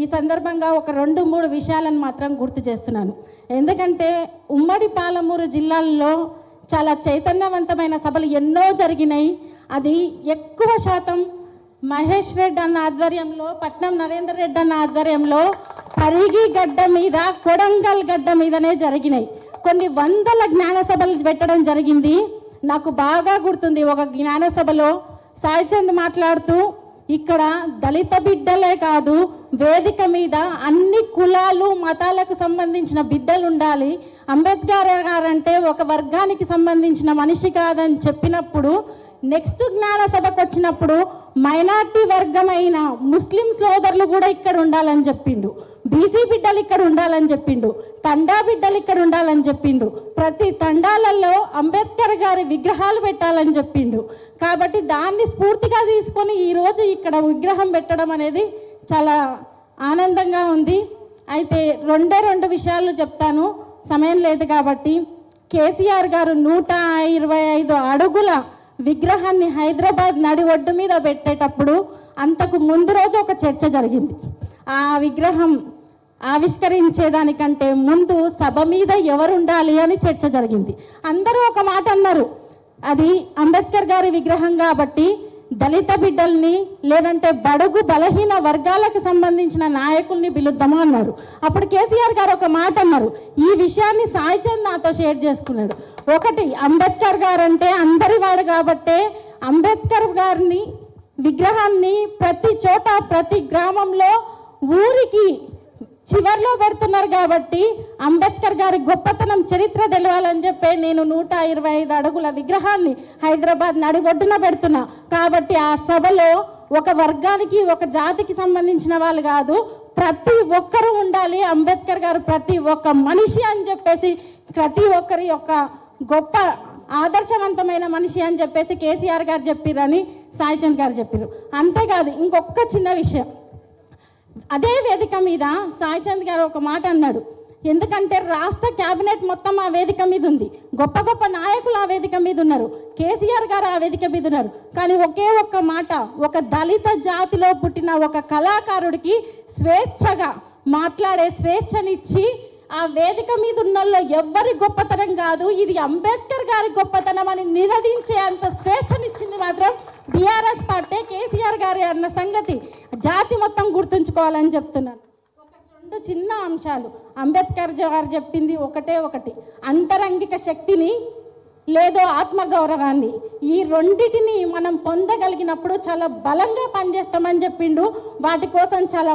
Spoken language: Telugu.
ఈ సందర్భంగా ఒక 2-3 విషయాలను మాత్రం గుర్తు చేస్తున్నాను. ఎందుకంటే ఉమ్మడి పాలమూరు జిల్లాల్లో చాలా చైతన్యవంతమైన సభలు ఎన్నో జరిగినాయి. అది ఎక్కువ శాతం మహేష్ రెడ్డి అన్న ఆధ్వర్యంలో, పట్నం నరేందర్ రెడ్డి అన్న ఆధ్వర్యంలో పరిగి గడ్డ మీద, కొడంగల్ గడ్డ మీదనే జరిగినాయి. కొన్ని వందల జ్ఞాన సభలు పెట్టడం జరిగింది. నాకు బాగా గుర్తుంది, ఒక జ్ఞాన సభలో సాయిచంద్ మాట్లాడుతూ ఇక్కడ దళిత బిడ్డలే కాదు, వేదిక మీద అన్ని కులాలు మతాలకు సంబంధించిన బిడ్డలు ఉండాలి, అంబేద్కర్ గారంటే ఒక వర్గానికి సంబంధించిన మనిషి కాదని చెప్పినప్పుడు, నెక్స్ట్ జ్ఞాన సభకు వచ్చినప్పుడు మైనార్టీ వర్గమైన ముస్లిం సోదరులు కూడా ఇక్కడ ఉండాలని చెప్పిండు, బీసీ బిడ్డలు ఇక్కడ ఉండాలని చెప్పిండు, తండా బిడ్డలు ఇక్కడ ఉండాలని చెప్పిండు, ప్రతి తండాలలో అంబేద్కర్ గారి విగ్రహాలు పెట్టాలని చెప్పిండు. కాబట్టి దాన్ని స్ఫూర్తిగా తీసుకొని ఈరోజు ఇక్కడ విగ్రహం పెట్టడం అనేది చాలా ఆనందంగా ఉంది. అయితే 2 విషయాలు చెప్తాను, సమయం లేదు కాబట్టి. కేసీఆర్ గారు 125 అడుగుల విగ్రహాన్ని హైదరాబాద్ నడి ఒడ్డు మీద పెట్టేటప్పుడు అంతకు ముందు రోజు ఒక చర్చ జరిగింది. ఆ విగ్రహం ఆవిష్కరించేదానికంటే ముందు సభ మీద ఎవరు ఉండాలి అని చర్చ జరిగింది. అందరూ ఒక మాట అన్నారు, అది అంబేద్కర్ గారి విగ్రహం కాబట్టి దళిత బిడ్డల్ని లేదంటే బడుగు బలహీన వర్గాలకు సంబంధించిన నాయకుల్ని పిలుద్దాము అన్నారు. అప్పుడు కేసీఆర్ గారు ఒక మాట అన్నారు, ఈ విషయాన్ని సాయిచంద్ నాతో షేర్ చేసుకున్నాడు. ఒకటి, అంబేద్కర్ గారు అంటే అందరి వాడు కాబట్టే అంబేద్కర్ గారిని విగ్రహాన్ని ప్రతి చోట ప్రతి గ్రామంలో ఊరికి చివర్లో పెడుతున్నారు కాబట్టి అంబేద్కర్ గారి గొప్పతనం చరిత్ర తెలవాలని చెప్పి నేను 125 అడుగుల విగ్రహాన్ని హైదరాబాద్ నడిబొడ్డున పెడుతున్నా. కాబట్టి ఆ సభలో ఒక వర్గానికి ఒక జాతికి సంబంధించిన వాళ్ళు కాదు, ప్రతి ఒక్కరూ ఉండాలి, అంబేద్కర్ గారు ప్రతి ఒక్క మనిషి అని చెప్పేసి, ప్రతి ఒక్కరి యొక్క గొప్ప ఆదర్శవంతమైన మనిషి అని చెప్పేసి కేసీఆర్ గారు చెప్పిరని సాయిచంద్ గారు చెప్పారు. అంతేకాదు ఇంకొక చిన్న విషయం, అదే వేదిక మీద సాయిచంద్ గారు ఒక మాట అన్నాడు. ఎందుకంటే రాష్ట్ర క్యాబినెట్ మొత్తం ఆ వేదిక మీద ఉంది, గొప్ప గొప్ప నాయకులు ఆ వేదిక మీద ఉన్నారు, కేసీఆర్ గారు ఆ వేదిక మీద ఉన్నారు. కానీ ఒకే ఒక్క మాట, ఒక దళిత జాతిలో పుట్టిన ఒక కళాకారుడికి స్వేచ్ఛగా మాట్లాడే స్వేచ్ఛనిచ్చి ఆ వేదిక మీద ఉన్నోళ్ళు ఎవ్వరి గొప్పతనం కాదు, ఇది అంబేద్కర్ గారి గొప్పతనం అని నినదించే అంత స్వేచ్ఛనిచ్చింది మాత్రం బీఆర్ఎస్ పార్టీ, కేసీఆర్ గారి అన్న సంగతి జాతి మొత్తం గుర్తుంచుకోవాలని చెప్తున్నాను. ఒక 2 చిన్న అంశాలు, అంబేద్కర్ గారు చెప్పింది ఒకటి, అంతరంగిక శక్తిని లేదో ఆత్మగౌరవాన్ని, ఈ రెండిటిని మనం పొందగలిగినప్పుడు చాలా బలంగా పనిచేస్తామని చెప్పిండు. వాటి కోసం చాలా